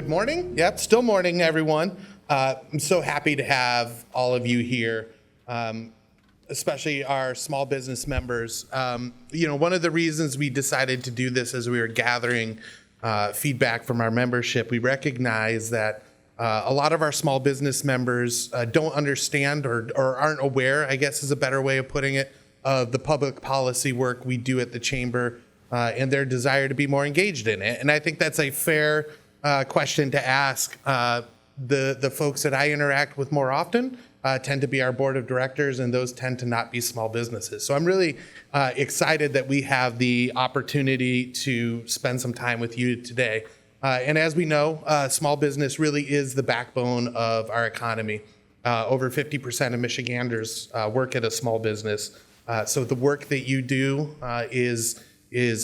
Good morning. Yep, still morning, everyone. I'm so happy to have all of you here, especially our small business members. One of the reasons we decided to do this as we were gathering feedback from our membership, we recognize that a lot of our small business members don't understand or aren't aware, I guess is a better way of putting it, of the public policy work we do at the Chamber and their desire to be more engaged in it. And I think that's a fair question to ask. The folks that I interact with more often tend to be our board of directors, and those tend to not be small businesses. So I'm really excited that we have the opportunity to spend some time with you today. And as we know, small business really is the backbone of our economy. Over 50% of Michiganders work at a small business. So the work that you do is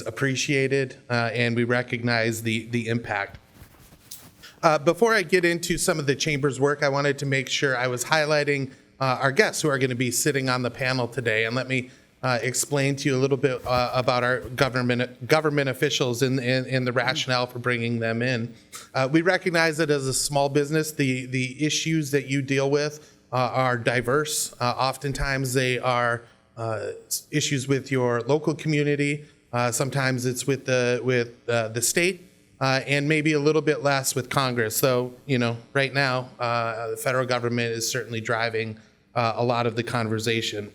appreciated, and we recognize the impact. Before I get into some of the Chamber's work, I wanted to make sure I was highlighting our guests who are going to be sitting on the panel today. And let me explain to you a little bit about our government officials and the rationale for bringing them in. We recognize that as a small business, the issues that you deal with are diverse. Oftentimes they are issues with your local community. Sometimes it's with the state. And maybe a little bit less with Congress. So, right now, the federal government is certainly driving a lot of the conversation.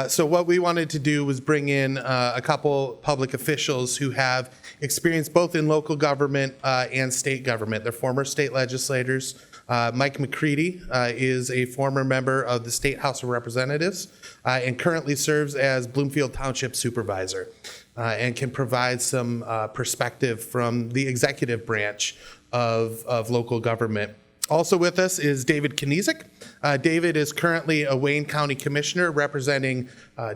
So what we wanted to do was bring in a couple public officials who have experience both in local government and state government. They're former state legislators. Mike McCready is a former member of the State House of Representatives and currently serves as Bloomfield Township Supervisor. And can provide some perspective from the executive branch of local government. Also with us is David Knezek. David is currently a Wayne County Commissioner representing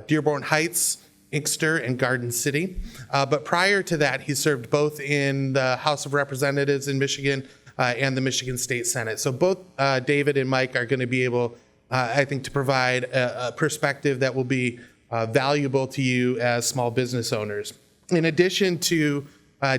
Dearborn Heights, Inkster, and Garden City. But prior to that, he served both in the House of Representatives in Michigan and the Michigan State Senate. So both David and Mike are going to be able, I think, to provide a perspective that will be valuable to you as small business owners. In addition to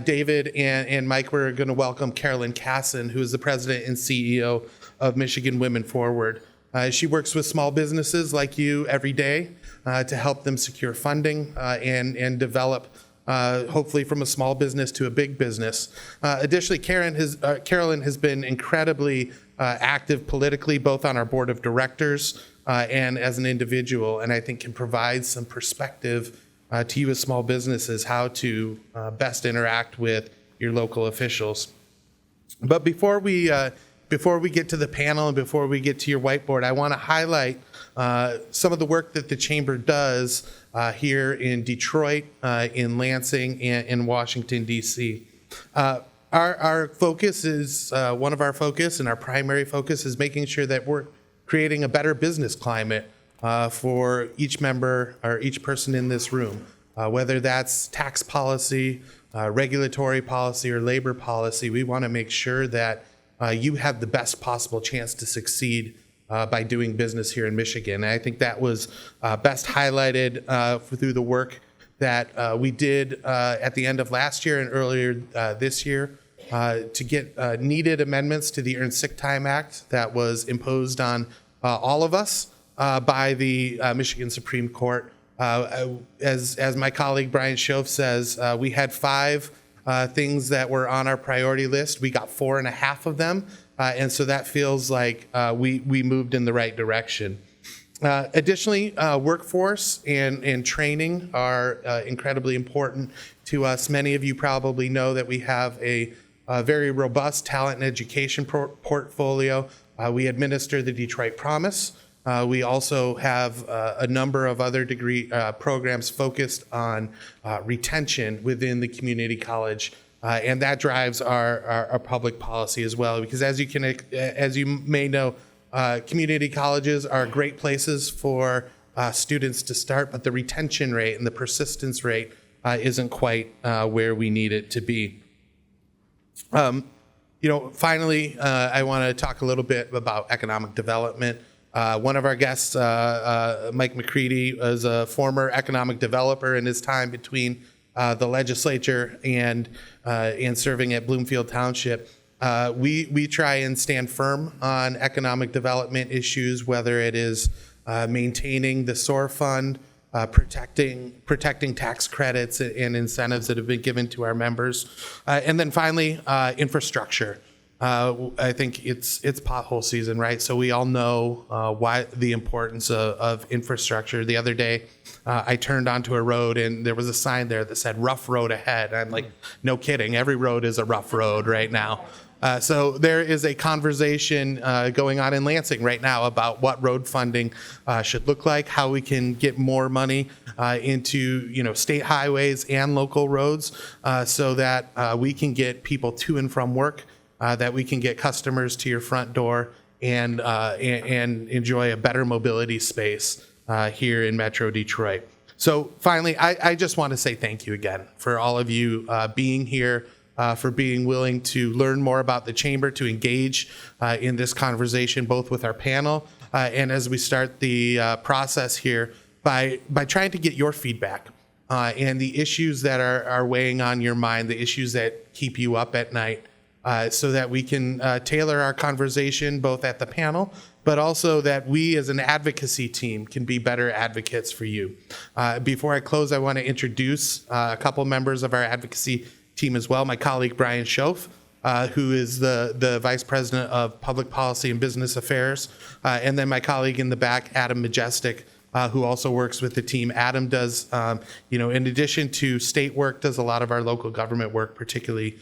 David and Mike, we're going to welcome Carolyn Cassin, who is the president and CEO of Michigan Women Forward. She works with small businesses like you every day to help them secure funding and develop, hopefully from a small business to a big business. Additionally, Carolyn has been incredibly active politically, both on our board of directors and as an individual, and I think can provide some perspective to you as small businesses how to best interact with your local officials. But before we get to the panel and before we get to your whiteboard, I want to highlight some of the work that the Chamber does here in Detroit, in Lansing, and in Washington, D.C. Our focus is, one of our focus and our primary focus is making sure that we're creating a better business climate for each member or each person in this room, whether that's tax policy, regulatory policy, or labor policy. We want to make sure that you have the best possible chance to succeed by doing business here in Michigan. And I think that was best highlighted through the work that we did at the end of last year and earlier this year to get needed amendments to the Earned Sick Time Act that was imposed on all of us by the Michigan Supreme Court. As my colleague Brian Schoaf says, we had 5 things that were on our priority list. We got 4.5 of them, and so that feels like we moved in the right direction. Additionally, workforce and training are incredibly important to us. Many of you probably know that we have a very robust talent and education portfolio. We administer the Detroit Promise. We also have a number of other degree programs focused on retention within the community college, and that drives our public policy as well. Because as you may know, community colleges are great places for students to start, but the retention rate and the persistence rate isn't quite where we need it to be. Finally, I want to talk a little bit about economic development. One of our guests, Mike McCready, was a former economic developer in his time between the legislature and serving at Bloomfield Township. We try and stand firm on economic development issues, whether it is maintaining the SOAR fund, protecting tax credits and incentives that have been given to our members, and then finally infrastructure. I think it's pothole season, right? So we all know why the importance of infrastructure. The other day, I turned onto a road and there was a sign there that said "rough road ahead." I'm like, no kidding. Every road is a rough road right now. So there is a conversation going on in Lansing right now about what road funding should look like, how we can get more money into state highways and local roads, so that we can get people to and from work, that we can get customers to your front door, and enjoy a better mobility space here in Metro Detroit. So finally, I just want to say thank you again for all of you being here, for being willing to learn more about the chamber, to engage in this conversation, both with our panel and as we start the process here by trying to get your feedback and the issues that are weighing on your mind, the issues that keep you up at night, so that we can tailor our conversation both at the panel, but also that we as an advocacy team can be better advocates for you. Before I close, I want to introduce a couple members of our advocacy team as well. My colleague Brian Schoaf, who is the Vice President of Public Policy and Business Affairs, and then my colleague in the back, Adam Majestic, who also works with the team. Adam does, in addition to state work, does a lot of our local government work, particularly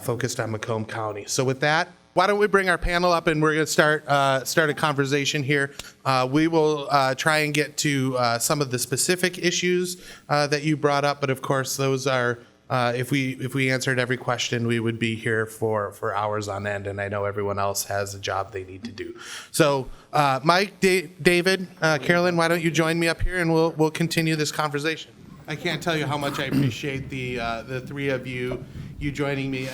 focused on Macomb County. So with that, why don't we bring our panel up and we're going to start a conversation here. We will try and get to some of the specific issues that you brought up, but of course those are, if we answered every question, we would be here for hours on end, and I know everyone else has a job they need to do. So Mike, David, Carolyn, why don't you join me up here and we'll continue this conversation. I can't tell you how much I appreciate the three of you joining me.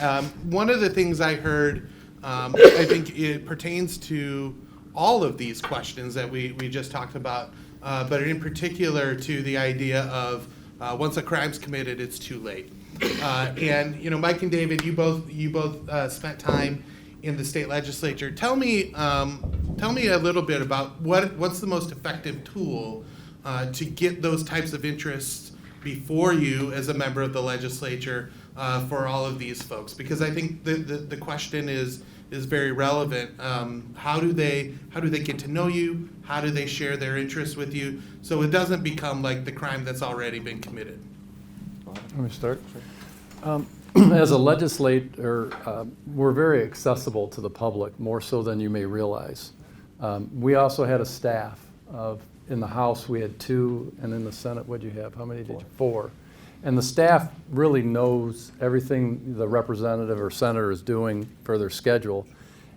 One of the things I heard, I think it pertains to all of these questions that we just talked about, but in particular to the idea of once a crime's committed, it's too late. And Mike and David, you both spent time in the state legislature. Tell me a little bit about what's the most effective tool to get those types of interests before you as a member of the legislature for all of these folks, because I think the question is very relevant. How do they get to know you? How do they share their interests with you so it doesn't become like the crime that's already been committed? Let me start. As a legislator, we're very accessible to the public, more so than you may realize. We also had a staff in the House. We had 2, and in the Senate, what'd you have? How many did you? 4. And the staff really knows everything the representative or senator is doing for their schedule.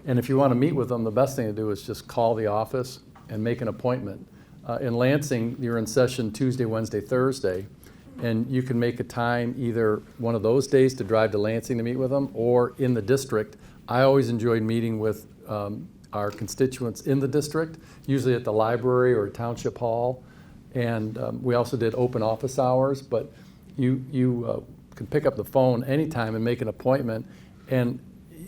And if you want to meet with them, the best thing to do is just call the office and make an appointment. In Lansing, you're in session Tuesday, Wednesday, Thursday, and you can make a time either one of those days to drive to Lansing to meet with them, or in the district. I always enjoyed meeting with our constituents in the district, usually at the library or Township Hall. And we also did open office hours, but you can pick up the phone anytime and make an appointment and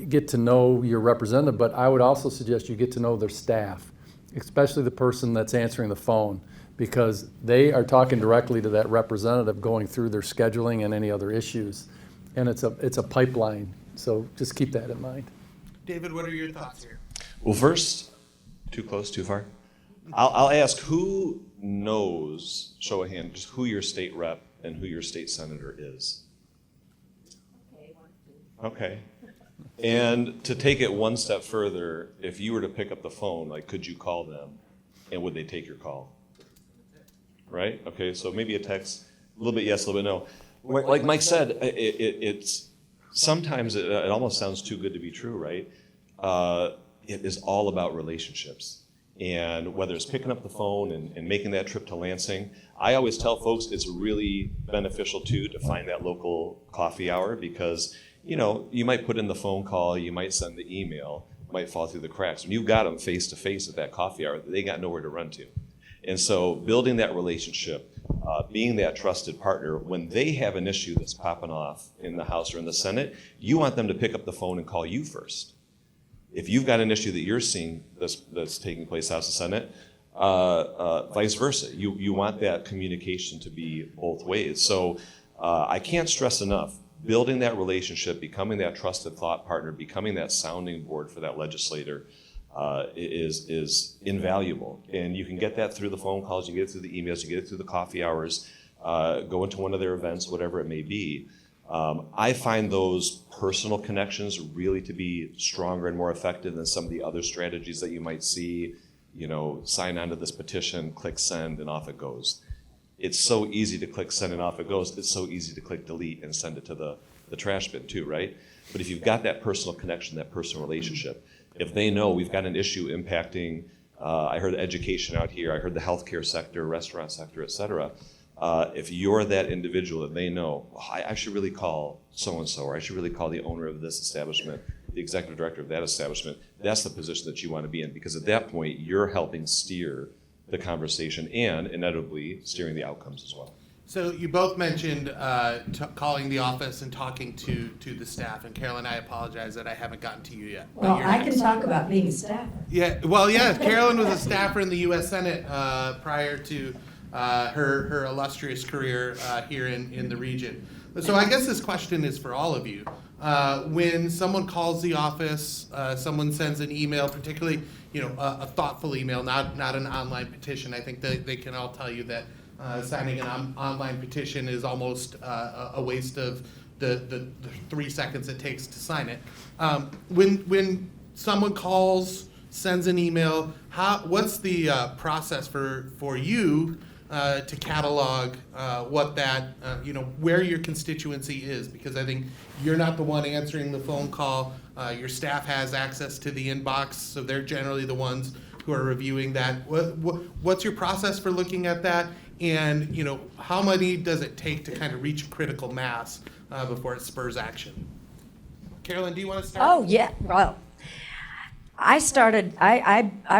get to know your representative. But I would also suggest you get to know their staff, especially the person that's answering the phone, because they are talking directly to that representative, going through their scheduling and any other issues. And it's a pipeline, so just keep that in mind. David, what are your thoughts here? Well, first, too close, too far? I'll ask, who knows, show of hand, just who your state rep and who your state senator is? Okay. And to take it one step further, if you were to pick up the phone, could you call them, and would they take your call? Right? Okay, so maybe a text, a little bit yes, a little bit no. Like Mike said, it's sometimes it almost sounds too good to be true, right? It is all about relationships. And whether it's picking up the phone and making that trip to Lansing, I always tell folks it's really beneficial too to find that local coffee hour, because you might put in the phone call, you might send the email, might fall through the cracks. When you got them face to face at that coffee hour, they got nowhere to run to. And so building that relationship, being that trusted partner, when they have an issue that's popping off in the House or in the Senate, you want them to pick up the phone and call you first. If you've got an issue that you're seeing that's taking place House and Senate, vice versa. You want that communication to be both ways. So I can't stress enough, building that relationship, becoming that trusted thought partner, becoming that sounding board for that legislator is invaluable. And you can get that through the phone calls, you get it through the emails, you get it through the coffee hours, go into one of their events, whatever it may be. I find those personal connections really to be stronger and more effective than some of the other strategies that you might see, sign on to this petition, click send, and off it goes. It's so easy to click send and off it goes. It's so easy to click delete and send it to the trash bin too, right? But if you've got that personal connection, that personal relationship, if they know we've got an issue impacting, I heard education out here, I heard the healthcare sector, restaurant sector, et cetera. If you're that individual that they know, I should really call so-and-so, or I should really call the owner of this establishment, the executive director of that establishment, that's the position that you want to be in, because at that point, you're helping steer the conversation and inevitably steering the outcomes as well. So you both mentioned calling the office and talking to the staff. And Carolyn, I apologize that I haven't gotten to you yet. Well, I can talk about being a staffer. Yeah, well, yeah, Carolyn was a staffer in the U.S. Senate prior to her illustrious career here in the region. So I guess this question is for all of you. When someone calls the office, someone sends an email, particularly a thoughtful email, not an online petition. I think they can all tell you that signing an online petition is almost a waste of the 3 seconds it takes to sign it. When someone calls, sends an email, what's the process for you to catalog what that, where your constituency is? Because I think you're not the one answering the phone call. Your staff has access to the inbox, so they're generally the ones who are reviewing that. What's your process for looking at that? And how many does it take to kind of reach a critical mass before it spurs action? Carolyn, do you want to start? Oh, yeah, well, I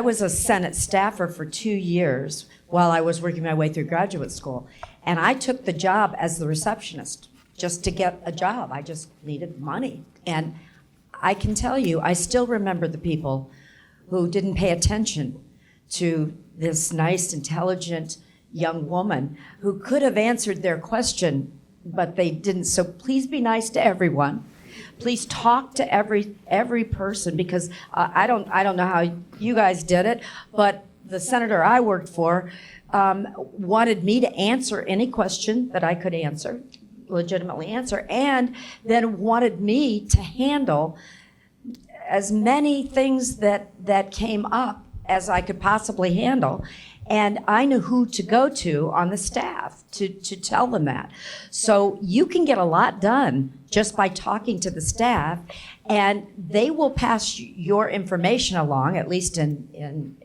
was a Senate staffer for 2 years while I was working my way through graduate school. And I took the job as the receptionist just to get a job. I just needed money. And I can tell you, I still remember the people who didn't pay attention to this nice, intelligent young woman who could have answered their question, but they didn't. So please be nice to everyone. Please talk to every person, because I don't know how you guys did it, but the senator I worked for wanted me to answer any question that I could legitimately answer, and then wanted me to handle as many things that came up as I could possibly handle. And I knew who to go to on the staff to tell them that. So you can get a lot done just by talking to the staff, and they will pass your information along, at least in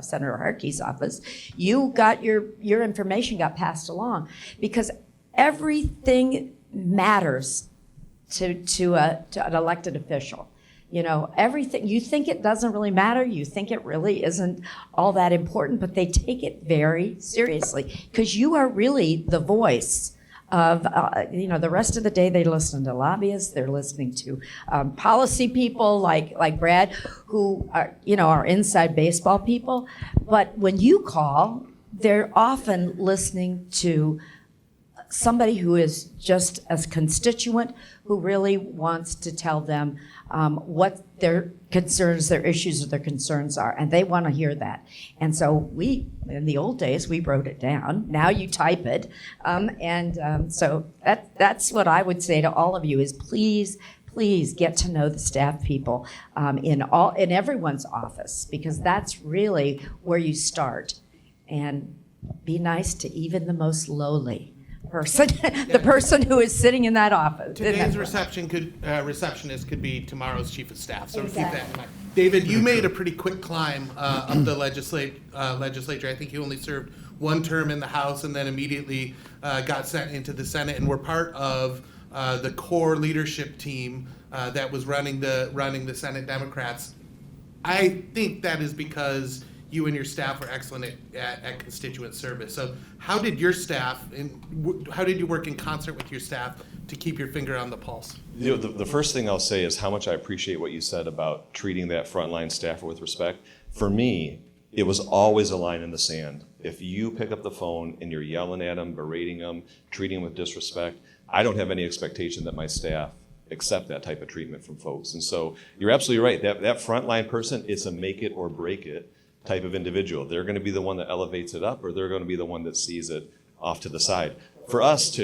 Senator Harkey's office. You got your information got passed along, because everything matters to an elected official. Everything, you think it doesn't really matter, you think it really isn't all that important, but they take it very seriously, because you are really the voice of, the rest of the day they listen to lobbyists, they're listening to policy people like Brad, who are inside baseball people. But when you call, they're often listening to somebody who is just a constituent who really wants to tell them what their concerns, their issues, or their concerns are, and they want to hear that. And so in the old days, we wrote it down. Now you type it, so that's what I would say to all of you: is please get to know the staff people in everyone's office, because that's really where you start. And be nice to even the most lowly person, the person who is sitting in that office. Today's receptionist could be tomorrow's chief of staff, so Exactly. keep that in mind. David, you made a pretty quick climb up the legislature. I think you only served 1 term in the House and then immediately got sent into the Senate, and were part of the core leadership team that was running the Senate Democrats. I think that is because you and your staff were excellent at constituent service. So how did your staff, and how did you work in concert with your staff to keep your finger on the pulse? You know, the first thing I'll say is how much I appreciate what you said about treating that frontline staffer with respect. For me, it was always a line in the sand. If you pick up the phone and you're yelling at them, berating them, treating them with disrespect, I don't have any expectation that my staff accept that type of treatment from folks. And so you're absolutely right. That frontline person, it's a make it or break it type of individual. They're going to be the one that elevates it up, or they're going to be the one that sees it off to the side. For us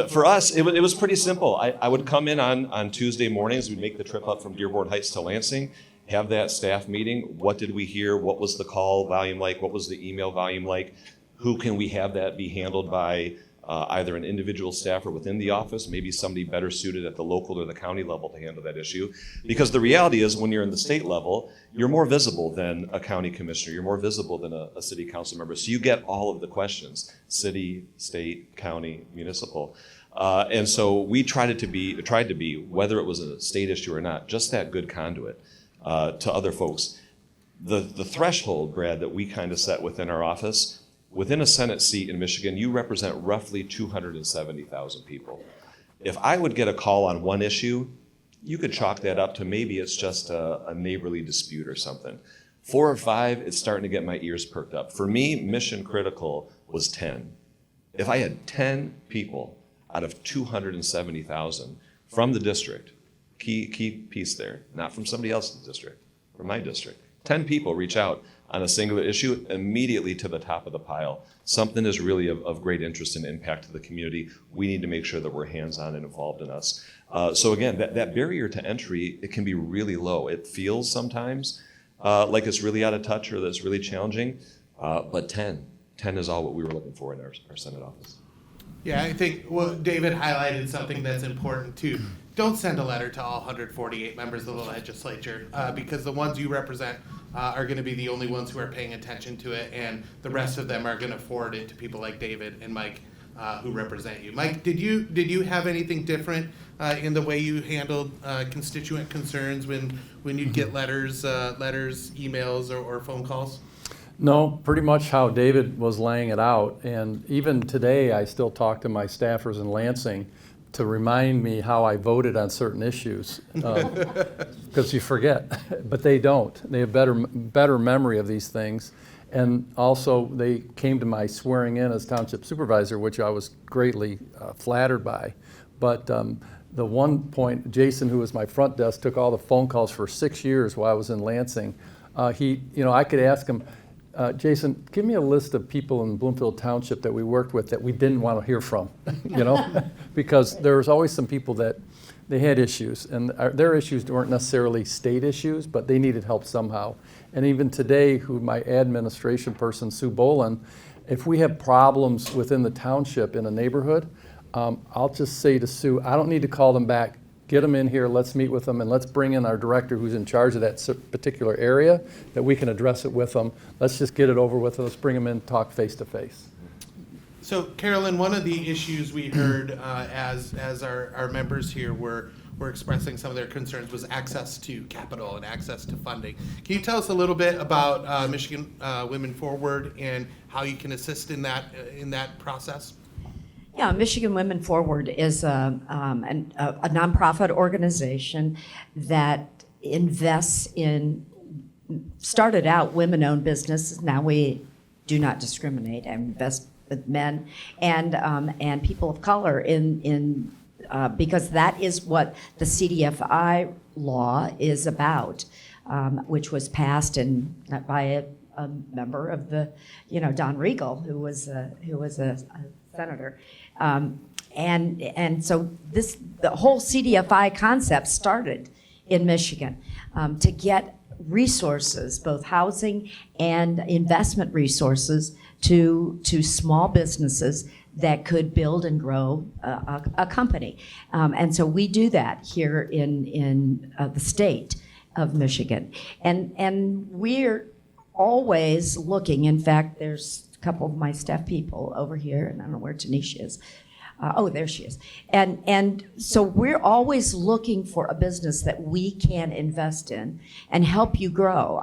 for us, it was pretty simple. I would come in on Tuesday mornings. We'd make the trip up from Dearborn Heights to Lansing, have that staff meeting. What did we hear? What was the call volume like? What was the email volume like? Who can we have that be handled by either an individual staffer within the office, maybe somebody better suited at the local or the county level to handle that issue? Because the reality is, when you're in the state level, you're more visible than a county commissioner. You're more visible than a city council member. So you get all of the questions: city, state, county, municipal. And so we tried to be, whether it was a state issue or not, just that good conduit to other folks. The threshold, Brad, that we kind of set within our office, within a Senate seat in Michigan, you represent roughly 270,000 people. If I would get a call on one issue, you could chalk that up to maybe it's just a neighborly dispute or something. 4 or 5, it's starting to get my ears perked up. For me, mission critical was 10. If I had 10 people out of 270,000 from the district, key piece there, not from somebody else's district, from my district, 10 people reach out on a singular issue, immediately to the top of the pile. Something is really of great interest and impact to the community. We need to make sure that we're hands-on and involved in us. So again, that barrier to entry, it can be really low. It feels sometimes like it's really out of touch or that it's really challenging, but 10 is all what we were looking for in our Senate office. Yeah, I think David highlighted something that's important too. Don't send a letter to all 148 members of the legislature because the ones you represent are going to be the only ones who are paying attention to it, and the rest of them are going to forward it to people like David and Mike who represent you. Mike, did you have anything different in the way you handled constituent concerns when you'd get letters, emails, or phone calls? No, pretty much how David was laying it out. And even today, I still talk to my staffers in Lansing to remind me how I voted on certain issues, because you forget, but they don't. They have better memory of these things. And also, they came to my swearing in as Township Supervisor, which I was greatly flattered by. But the one point, Jason, who was my front desk, took all the phone calls for 6 years while I was in Lansing. I could ask him, Jason, give me a list of people in Bloomfield Township that we worked with that we didn't want to hear from, because there was always some people that they had issues, and their issues weren't necessarily state issues, but they needed help somehow. And even today, my administration person, Sue Bolin, if we have problems within the township in a neighborhood, I'll just say to Sue, I don't need to call them back. Get them in here, let's meet with them, and let's bring in our director who's in charge of that particular area, that we can address it with them. Let's just get it over with. Let's bring them in, talk face to face. So, Carolyn, one of the issues we heard as our members here were expressing some of their concerns was access to capital and access to funding. Can you tell us a little bit about Michigan Women Forward and how you can assist in that process? Yeah, Michigan Women Forward is a nonprofit organization that invests in, started out women-owned businesses. Now we do not discriminate and invest with men and people of color in because that is what the CDFI law is about, which was passed by a member of the, Don Regal, who was a senator. And so the whole CDFI concept started in Michigan to get resources, both housing and investment resources, to small businesses that could build and grow a company. And so we do that here in the state of Michigan. And we're always looking. In fact, there's a couple of my staff people over here, and I don't know where Tanisha is, Oh, there she is. And so we're always looking for a business that we can invest in and help you grow.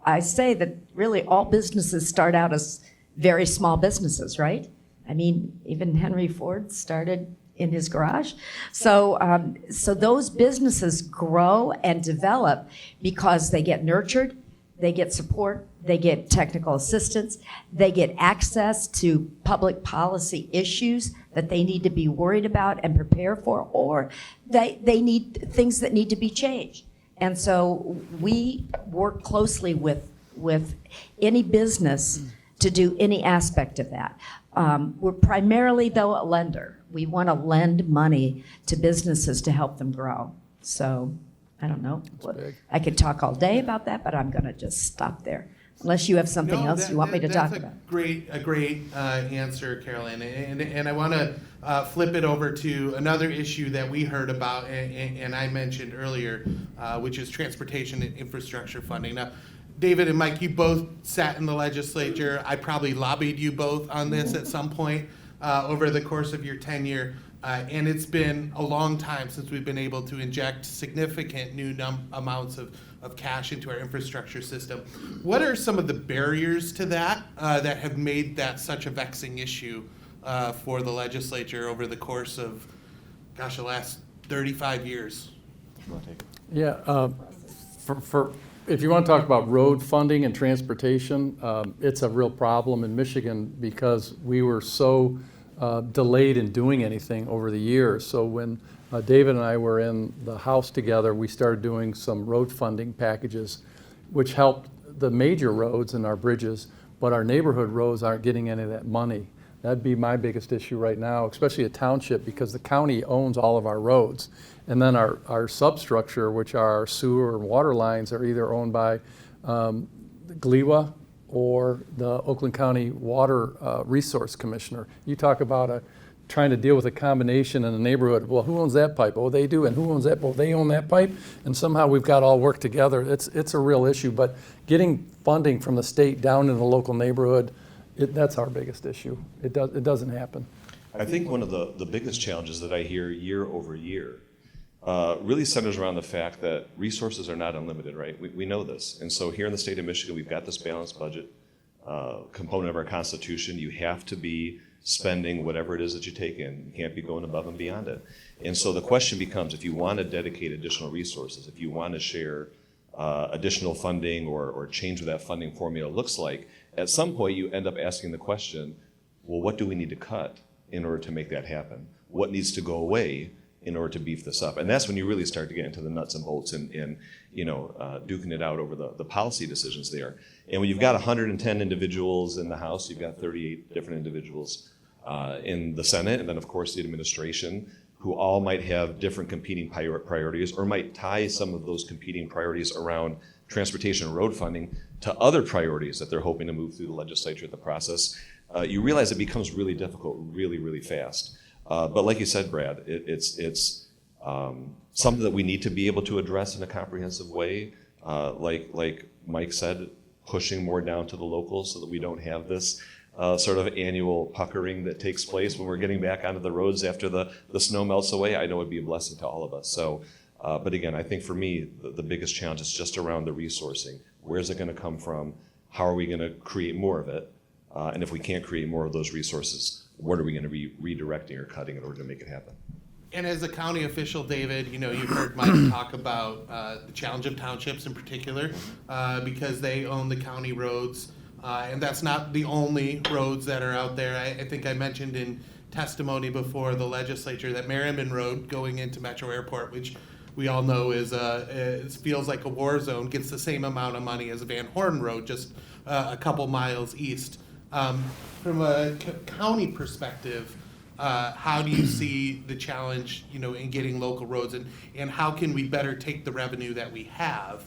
I say that really all businesses start out as very small businesses, right? I mean, even Henry Ford started in his garage. So those businesses grow and develop because they get nurtured, they get support, they get technical assistance, they get access to public policy issues that they need to be worried about and prepare for, or they need things that need to be changed. And so we work closely with any business to do any aspect of that. We're primarily, though, a lender. We want to lend money to businesses to help them grow. So I don't know. big. I could talk all day about that, but I'm going to just stop there. Unless you have something No, else you want me to talk that's about. a great answer, Carolyn. And I want to flip it over to another issue that we heard about and I mentioned earlier, which is transportation and infrastructure funding. Now, David and Mike, you both sat in the legislature. I probably lobbied you both on this at some point over the course of your tenure. And it's been a long time since we've been able to inject significant new amounts of cash into our infrastructure system. What are some of the barriers to that that have made that such a vexing issue for the legislature over the course of, the last 35 years? You wanna take it? Yeah, if you want to talk about road funding and transportation, it's a real problem in Michigan because we were so delayed in doing anything over the years. So when David and I were in the House together, we started doing some road funding packages, which helped the major roads and our bridges, but our neighborhood roads aren't getting any of that money. That'd be my biggest issue right now, especially at Township, because the county owns all of our roads. And then our substructure, which are our sewer and water lines, are either owned by GLEWA or the Oakland County Water Resource Commissioner. You talk about trying to deal with a combination in a neighborhood. Well, who owns that pipe? Oh, they do. And who owns that? Well, they own that pipe. And somehow we've got to all work together. It's a real issue. But getting funding from the state down in the local neighborhood, that's our biggest issue. It doesn't happen. I think one of the biggest challenges that I hear year over year really centers around the fact that resources are not unlimited, right? We know this. And so here in the state of Michigan, we've got this balanced budget component of our Constitution. You have to be spending whatever it is that you take in. You can't be going above and beyond it. And so the question becomes, if you want to dedicate additional resources, if you want to share additional funding or change what that funding formula looks like, at some point you end up asking the question, well, what do we need to cut in order to make that happen? What needs to go away in order to beef this up? And that's when you really start to get into the nuts and bolts and duking it out over the policy decisions there. And when you've got 110 individuals in the House, you've got 38 different individuals in the Senate, and then of course the administration, who all might have different competing priorities or might tie some of those competing priorities around transportation and road funding to other priorities that they're hoping to move through the legislature at the process. You realize it becomes really difficult really, really fast. But like you said, Brad, it's something that we need to be able to address in a comprehensive way. Like Mike said, pushing more down to the locals so that we don't have this sort of annual puckering that takes place when we're getting back onto the roads after the snow melts away. I know it'd be a blessing to all of us. So, but again, I think for me, the biggest challenge is just around the resourcing. Where's it going to come from? How are we going to create more of it? And if we can't create more of those resources, what are we going to be redirecting or cutting in order to make it happen? And as a county official, David, you've heard Mike talk about the challenge of townships in particular, because they own the county roads. And that's not the only roads that are out there. I think I mentioned in testimony before the legislature that Merriman Road going into Metro Airport, which we all know is feels like a war zone, gets the same amount of money as Van Horn Road, just a couple miles east. From a county perspective, how do you see the challenge, in getting local roads, and how can we better take the revenue that we have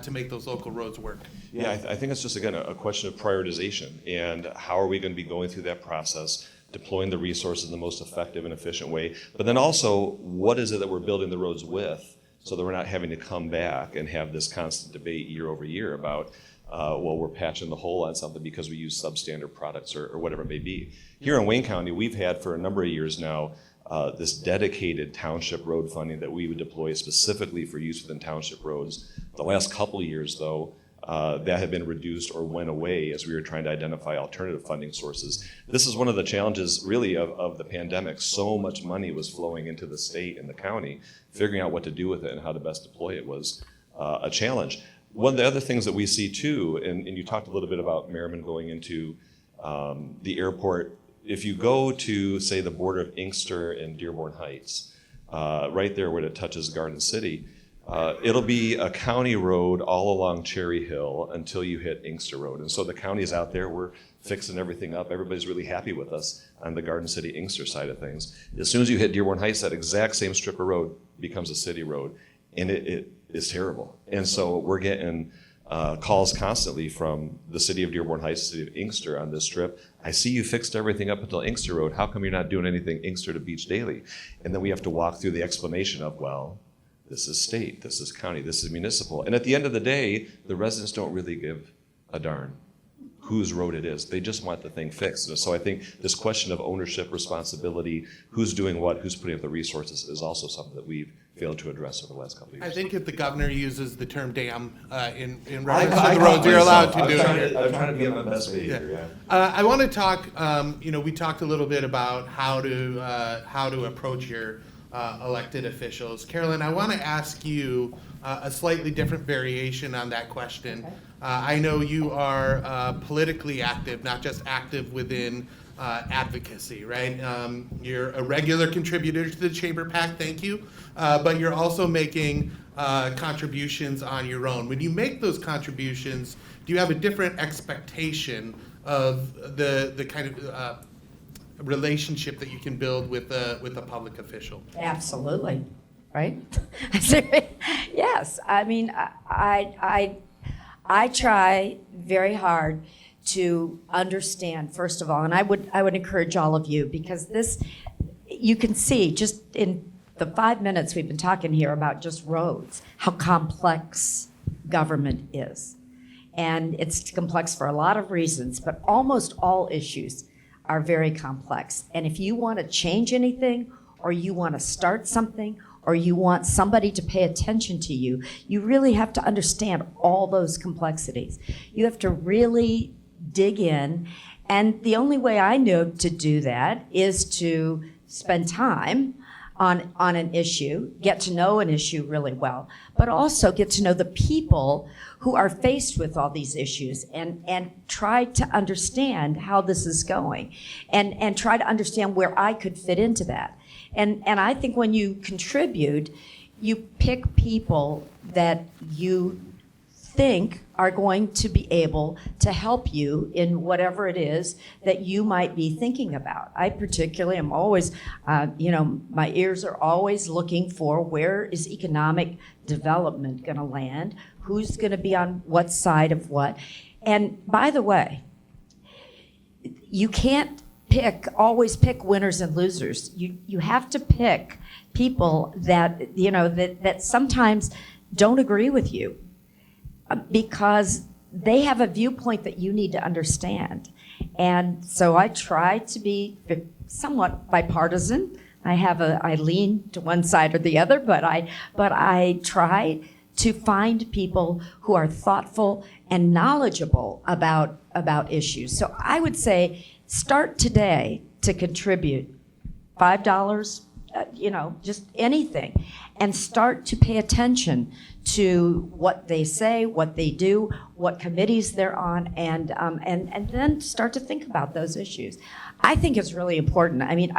to make those local roads work? Yeah, I think it's just, again, a question of prioritization, and how are we going to be going through that process, deploying the resources in the most effective and efficient way, but then also, what is it that we're building the roads with, so that we're not having to come back and have this constant debate year over year about well, we're patching the hole on something because we use substandard products or whatever it may be. Here in Wayne County, we've had for a number of years now this dedicated township road funding that we would deploy specifically for use within township roads. The last couple of years, though, that had been reduced or went away as we were trying to identify alternative funding sources. This is one of the challenges really of the pandemic. So much money was flowing into the state and the county. Figuring out what to do with it and how to best deploy it was a challenge. One of the other things that we see too, and you talked a little bit about Merriman going into the airport. If you go to, say, the border of Inkster and Dearborn Heights, right there where it touches Garden City, it'll be a county road all along Cherry Hill until you hit Inkster Road. And so the county is out there, we're fixing everything up. Everybody's really happy with us on the Garden City Inkster side of things. As soon as you hit Dearborn Heights, that exact same strip of road becomes a city road. And it is terrible. And so we're getting calls constantly from the city of Dearborn Heights, the city of Inkster on this strip. I see you fixed everything up until Inkster Road. How come you're not doing anything Inkster to Beach Daily? And then we have to walk through the explanation of, well, this is state, this is county, this is municipal. And at the end of the day, the residents don't really give a darn whose road it is. They just want the thing fixed. And so I think this question of ownership, responsibility, who's doing what, who's putting up the resources is also something that we've failed to address over the last couple of years. I think if the governor uses the term dam in reference to the roads, you're allowed to do it. I'm trying to be on my best behavior, yeah. I want to talk, we talked a little bit about how to approach your elected officials. Carolyn, I want to ask you a slightly different variation on that question. Okay. I know you are politically active, not just active within advocacy, right? You're a regular contributor to the Chamber PAC, thank you, but you're also making contributions on your own. When you make those contributions, do you have a different expectation of the kind of relationship that you can build with a public official? Absolutely, right? Yes, I mean, I try very hard to understand, first of all, and I would encourage all of you, because this, you can see just in the 5 minutes we've been talking here about just roads, how complex government is. And it's complex for a lot of reasons, but almost all issues are very complex. And if you want to change anything, or you want to start something, or you want somebody to pay attention to you, you really have to understand all those complexities. You have to really dig in. And the only way I know to do that is to spend time on an issue, get to know an issue really well, but also get to know the people who are faced with all these issues and try to understand how this is going and try to understand where I could fit into that. And I think when you contribute, you pick people that you think are going to be able to help you in whatever it is that you might be thinking about. I particularly am always, my ears are always looking for where is economic development going to land, who's going to be on what side of what. And by the way, you can't always pick winners and losers. You have to pick people that, that sometimes don't agree with you, because they have a viewpoint that you need to understand. And so I try to be somewhat bipartisan. I lean to one side or the other, but I try to find people who are thoughtful and knowledgeable about issues. So I would say start today to contribute $5, just anything, and start to pay attention to what they say, what they do, what committees they're on, and then start to think about those issues. I think it's really important. I mean,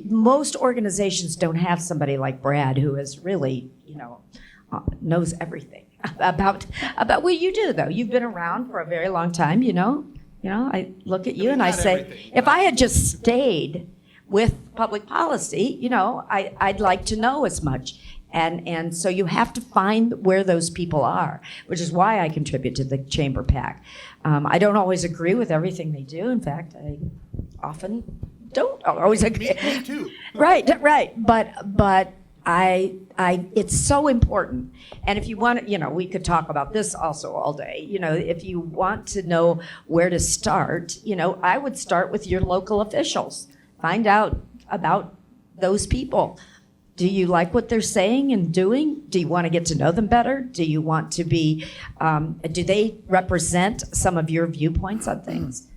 most organizations don't have somebody like Brad who is really, knows everything about what you do, though. You've been around for a very long time, I look at you and I say, if I had just stayed with public policy, I'd like to know as much. And so you have to find where those people are, which is why I contribute to the Chamber PAC. I don't always agree with everything they do. In fact, I often don't always agree. Me too. Right. But it's so important. And if you want to, we could talk about this also all day. If you want to know where to start, I would start with your local officials. Find out about those people. Do you like what they're saying and doing? Do you want to get to know them better? Do you want to be, do they represent some of your viewpoints on things?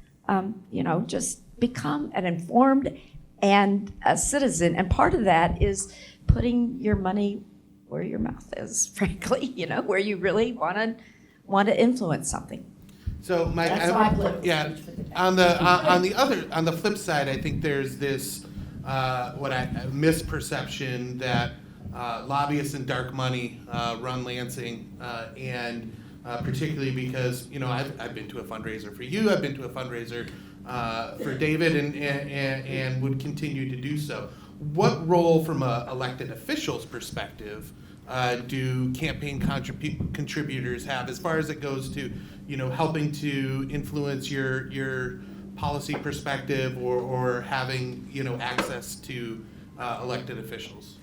Just become an informed and a citizen. And part of that is putting your money where your mouth is, frankly, where you really want to influence something. So, Mike, That's my political yeah, speech for the day. on the flip side, I think there's this misperception that lobbyists and dark money run Lansing, and particularly because I've been to a fundraiser for you, I've been to a fundraiser for David, and would continue to do so. What role, from a elected official's perspective, do campaign contributors have as far as it goes to helping to influence your policy perspective or having access to elected officials?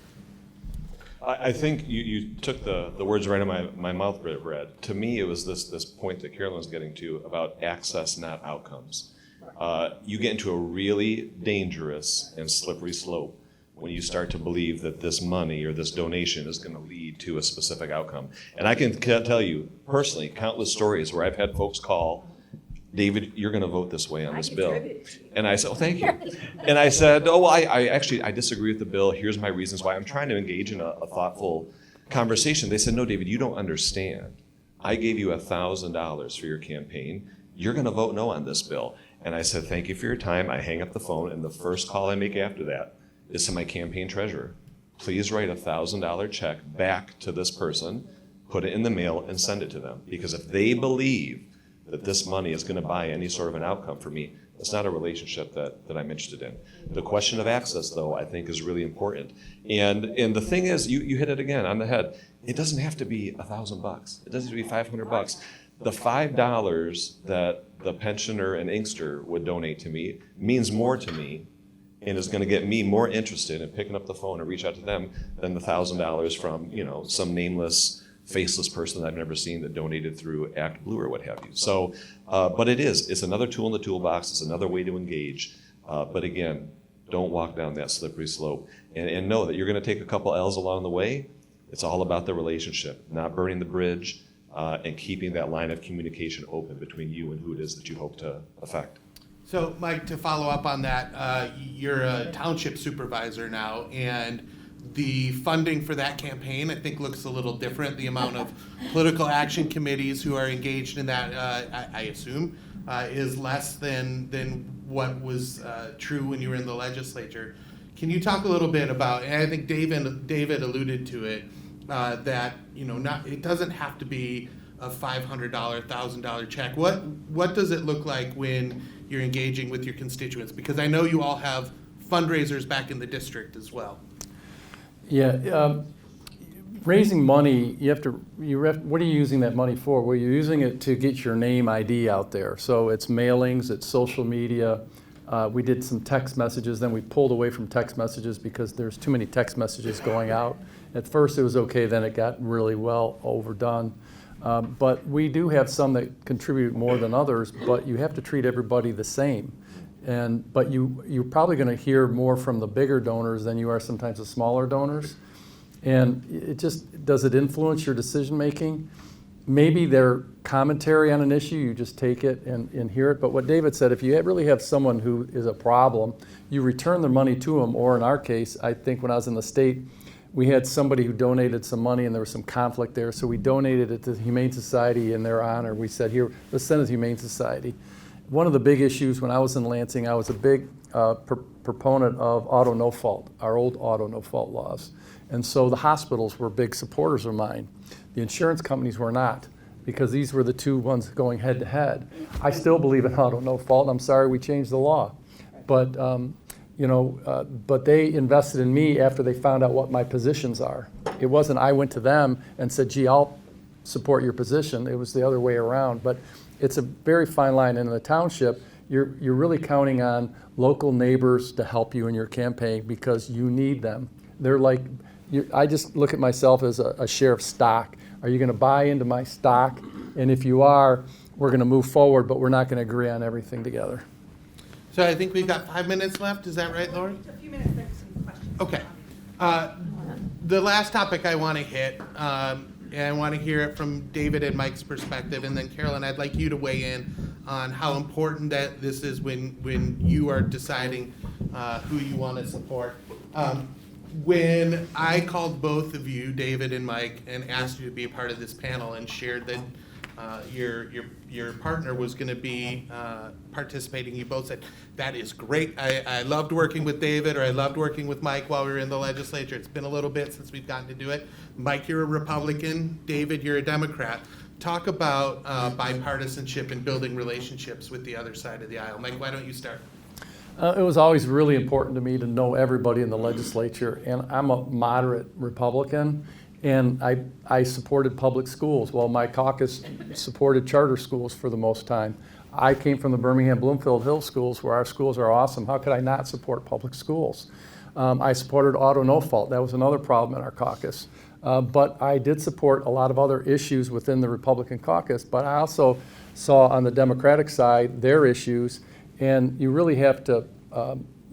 I think you took the words right out of my mouth, Brett. To me, it was this point that Carolyn was getting to about access, not outcomes. You get into a really dangerous and slippery slope when you start to believe that this money or this donation is going to lead to a specific outcome. And I can tell you personally countless stories where I've had folks call, David, you're going to vote this way on this bill. And I said, oh, thank you. And I said, oh, well, I disagree with the bill. Here's my reasons why. I'm trying to engage in a thoughtful conversation. They said, no, David, you don't understand. I gave you $1,000 for your campaign. You're going to vote no on this bill. And I said, thank you for your time. I hang up the phone, and the first call I make after that is to my campaign treasurer. Please write a $1,000 check back to this person, put it in the mail, and send it to them. Because if they believe that this money is going to buy any sort of an outcome for me, it's not a relationship that I'm interested in. The question of access, though, I think is really important. And the thing is, you hit it again on the head. It doesn't have to be $1,000. It doesn't have to be $500. The $5 that the pensioner and Inkster would donate to me means more to me and is going to get me more interested in picking up the phone and reach out to them than the $1,000 from some nameless, faceless person that I've never seen that donated through Act Blue or what have you. So, but it's another tool in the toolbox. It's another way to engage. But again, don't walk down that slippery slope, and know that you're going to take a couple L's along the way. It's all about the relationship, not burning the bridge, and keeping that line of communication open between you and who it is that you hope to affect. So, Mike, to follow up on that, you're a township supervisor now, and the funding for that campaign, I think, looks a little different. The amount of political action committees who are engaged in that, I assume, is less than what was true when you were in the legislature. Can you talk a little bit about, and I think David alluded to it, that it doesn't have to be a $500, $1,000 check. What does it look like when you're engaging with your constituents? Because I know you all have fundraisers back in the district as well. Yeah, raising money, what are you using that money for? Well, you're using it to get your name ID out there. So it's mailings, it's social media. We did some text messages, then we pulled away from text messages because there's too many text messages going out. At first it was okay, then it got really well overdone. But we do have some that contribute more than others, but you have to treat everybody the same. But you're probably going to hear more from the bigger donors than you are sometimes the smaller donors. And does it influence your decision making? Maybe their commentary on an issue, you just take it and hear it. But what David said, if you really have someone who is a problem, you return their money to them. Or in our case, I think when I was in the state, we had somebody who donated some money and there was some conflict there. So we donated it to the Humane Society in their honor. We said, here, let's send it to the Humane Society. One of the big issues when I was in Lansing, I was a big proponent of auto no fault, our old auto no fault laws. And so the hospitals were big supporters of mine. The insurance companies were not, because these were the two ones going head to head. I still believe in auto no fault. I'm sorry we changed the law. But but they invested in me after they found out what my positions are. It wasn't I went to them and said, gee, I'll support your position. It was the other way around. But it's a very fine line. And in the township, you're really counting on local neighbors to help you in your campaign because you need them. They're like I just look at myself as a share of stock. Are you going to buy into my stock? And if you are, we're going to move forward, but we're not going to agree on everything together. So I think we've got 5 minutes left. Is that right, Lori? A few minutes, there's some questions. Okay. The last topic I want to hit, and I want to hear it from David and Mike's perspective, and then Carolyn, I'd like you to weigh in on how important that this is when you are deciding who you want to support. When I called both of you, David and Mike, and asked you to be a part of this panel and shared that your partner was going to be participating, you both said, that is great. I loved working with David, or I loved working with Mike while we were in the legislature. It's been a little bit since we've gotten to do it. Mike, you're a Republican. David, you're a Democrat. Talk about bipartisanship and building relationships with the other side of the aisle. Mike, why don't you start? It was always really important to me to know everybody in the legislature, and I'm a moderate Republican, and I supported public schools. Well, my caucus supported charter schools for the most time. I came from the Birmingham Bloomfield Hill schools, where our schools are awesome. How could I not support public schools? I supported auto no fault. That was another problem in our caucus. But I did support a lot of other issues within the Republican caucus, but I also saw on the Democratic side their issues, and you really have to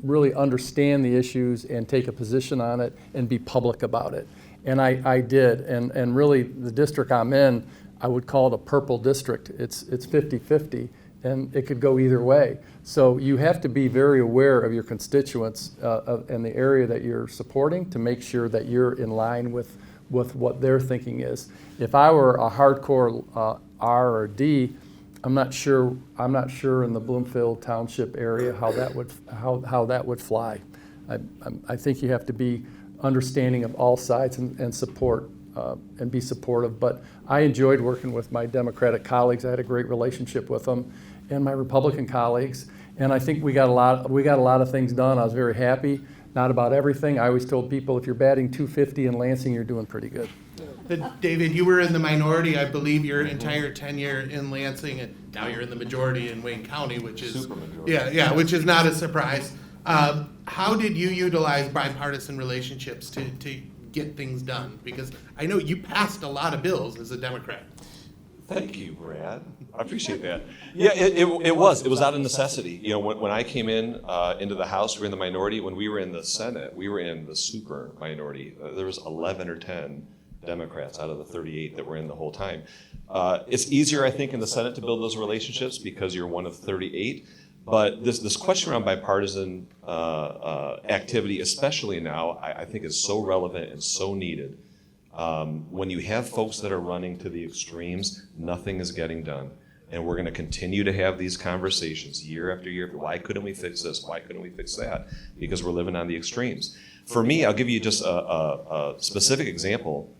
really understand the issues and take a position on it and be public about it. And I did, and really the district I'm in, I would call it a purple district. It's 50-50, and it could go either way. So you have to be very aware of your constituents and the area that you're supporting to make sure that you're in line with what their thinking is. If I were a hardcore R or D, I'm not sure in the Bloomfield Township area how that would fly. I think you have to be understanding of all sides and support and be supportive. But I enjoyed working with my Democratic colleagues. I had a great relationship with them, and my Republican colleagues. And I think we got a lot of things done. I was very happy. Not about everything. I always told people, if you're batting .250 in Lansing, you're doing pretty good. David, you were in the minority, I believe, your entire tenure in Lansing, and now you're in the majority in Wayne County, which is Super majority. yeah, which is not a surprise. How did you utilize bipartisan relationships to get things done? Because I know you passed a lot of bills as a Democrat. Thank you, Brad. I appreciate that. Yeah, it was out of necessity. You know, when I came into the House, we were in the minority. When we were in the Senate, we were in the super minority. There was 11 or 10 Democrats out of the 38 that were in the whole time. It's easier, I think, in the Senate to build those relationships because you're one of 38. But this question around bipartisan activity, especially now, I think is so relevant and so needed. When you have folks that are running to the extremes, nothing is getting done. And we're going to continue to have these conversations year after year. Why couldn't we fix this? Why couldn't we fix that? Because we're living on the extremes. For me, I'll give you just a specific example.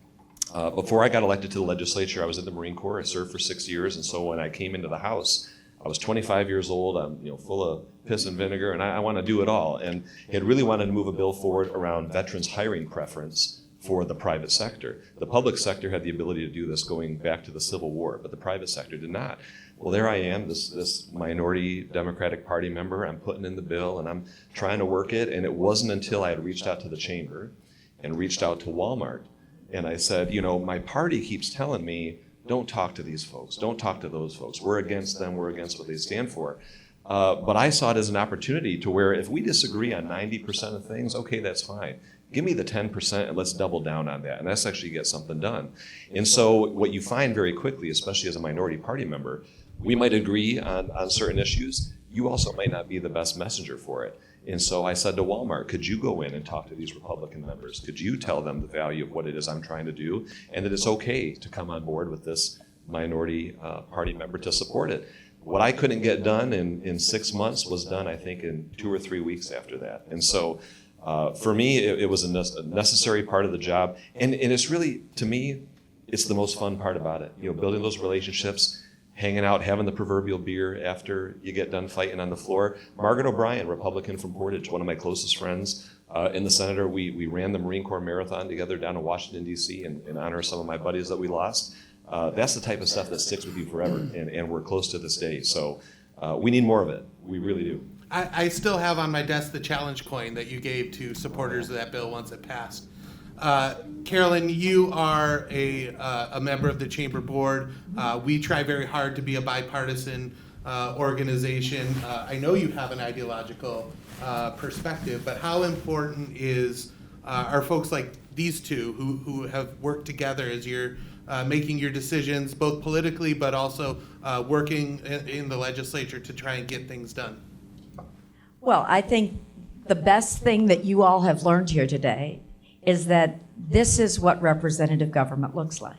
Before I got elected to the legislature, I was in the Marine Corps. I served for 6 years. And so when I came into the House, I was 25 years old. I'm full of piss and vinegar, and I want to do it all. And had really wanted to move a bill forward around veterans hiring preference for the private sector. The public sector had the ability to do this going back to the Civil War, but the private sector did not. Well, there I am, this minority Democratic Party member. I'm putting in the bill, and I'm trying to work it. And it wasn't until I had reached out to the chamber and reached out to Walmart, and I said, my party keeps telling me, don't talk to these folks. Don't talk to those folks. We're against them. We're against what they stand for. But I saw it as an opportunity to where if we disagree on 90% of things, okay, that's fine. Give me the 10% and let's double down on that. And let's actually get something done. And so what you find very quickly, especially as a minority party member, we might agree on certain issues. You also might not be the best messenger for it. And so I said to Walmart, could you go in and talk to these Republican members? Could you tell them the value of what it is I'm trying to do and that it's okay to come on board with this minority party member to support it? What I couldn't get done in 6 months was done, I think, in 2 or 3 weeks after that. And so for me, it was a necessary part of the job. And it's really, to me, it's the most fun part about it. Building those relationships, hanging out, having the proverbial beer after you get done fighting on the floor. Margaret O'Brien, Republican from Portage, one of my closest friends, and the senator, we ran the Marine Corps Marathon together down in Washington, D.C. in honor of some of my buddies that we lost. That's the type of stuff that sticks with you forever, and we're close to this day. So we need more of it. We really do. I still have on my desk the challenge coin that you gave to supporters of that bill once it passed. Carolyn, you are a member of the Chamber Board. We try very hard to be a bipartisan organization. I know you have an ideological perspective, but how important are folks like these two who have worked together as you're making your decisions, both politically but also working in the legislature to try and get things done? Well, I think the best thing that you all have learned here today is that this is what representative government looks like.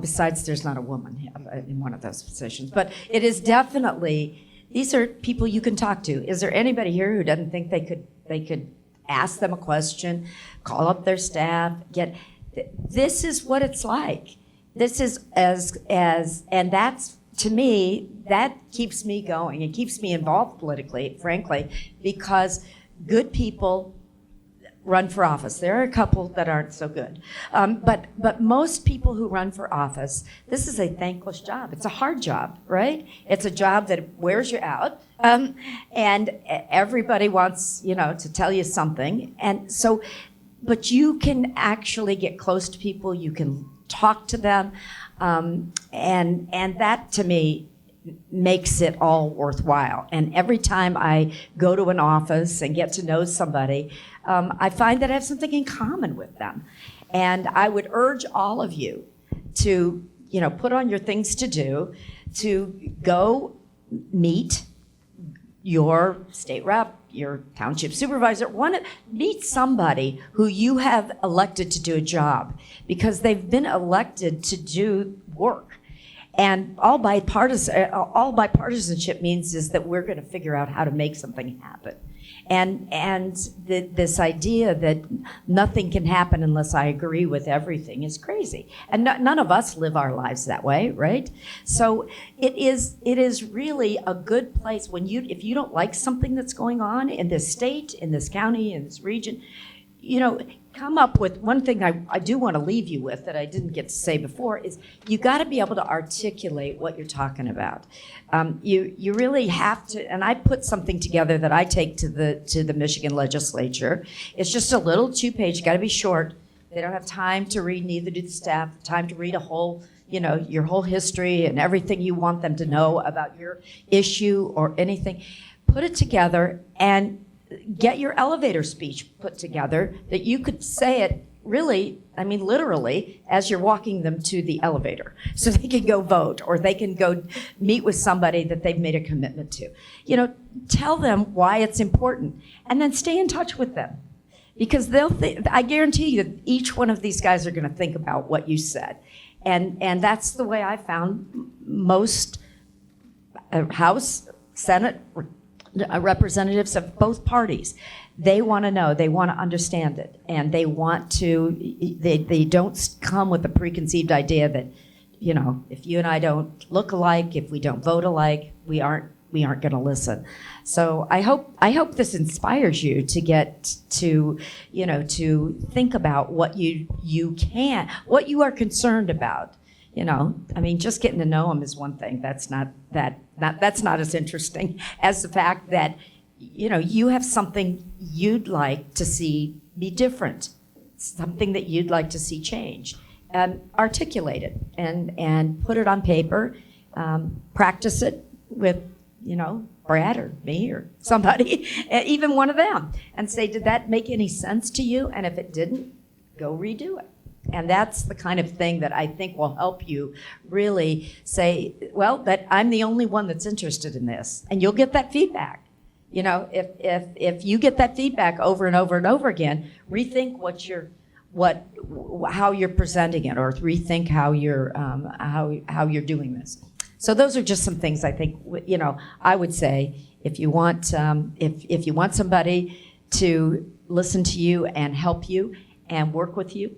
Besides, there's not a woman in one of those positions. But it is definitely, these are people you can talk to. Is there anybody here who doesn't think they could ask them a question, call up their staff, this is what it's like. This is and that's, to me, that keeps me going. It keeps me involved politically, frankly, because good people run for office. There are a couple that aren't so good. But most people who run for office, this is a thankless job. It's a hard job, right? It's a job that wears you out. And everybody wants, to tell you something. And so, but you can actually get close to people. You can talk to them. And that, to me, makes it all worthwhile. And every time I go to an office and get to know somebody, I find that I have something in common with them. And I would urge all of you to, put on your things to do, to go meet your state rep, your township supervisor, meet somebody who you have elected to do a job, because they've been elected to do work. And all bipartisanship means is that we're going to figure out how to make something happen. And this idea that nothing can happen unless I agree with everything is crazy. And none of us live our lives that way, right? So it is really a good place if you don't like something that's going on in this state, in this county, in this region, come up with one thing I do want to leave you with that I didn't get to say before is you got to be able to articulate what you're talking about. You really have to, and I put something together that I take to the Michigan legislature. It's just a little 2-page, got to be short. They don't have time to read, neither do the staff, time to read a whole, your whole history and everything you want them to know about your issue or anything. Put it together and get your elevator speech put together that you could say it really, literally, as you're walking them to the elevator. So they can go vote, or they can go meet with somebody that they've made a commitment to. Tell them why it's important, and then stay in touch with them. Because I guarantee you that each one of these guys are going to think about what you said. And that's the way I found most House, Senate, representatives of both parties. They want to know, they want to understand it, and they don't come with a preconceived idea that, if you and I don't look alike, if we don't vote alike, we aren't going to listen. So I hope this inspires you to get to, to think about what what you are concerned about. Just getting to know them is one thing. That's not as interesting as the fact that, you have something you'd like to see be different, something that you'd like to see change, and articulate it and put it on paper, practice it with, Brad or me or somebody, even one of them, and say, did that make any sense to you? And if it didn't, go redo it. And that's the kind of thing that I think will help you really say, well, that I'm the only one that's interested in this. And you'll get that feedback. If you get that feedback over and over and over again, rethink how you're presenting it, or rethink how you're doing this. So those are just some things I think, I would say if you want somebody to listen to you and help you and work with you,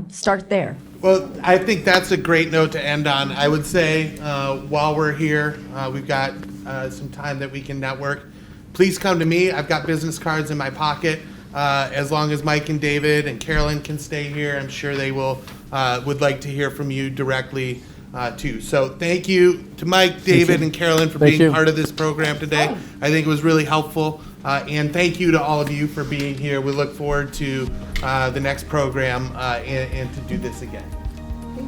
start there. Well, I think that's a great note to end on. I would say while we're here, we've got some time that we can network. Please come to me. I've got business cards in my pocket. As long as Mike and David and Carolyn can stay here, I'm sure they would like to hear from you directly too. So thank you to Mike, David, and Carolyn for being part of this program today. I think it was really helpful. And thank you to all of you for being here. We look forward to the next program and to do this again.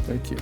Thank you.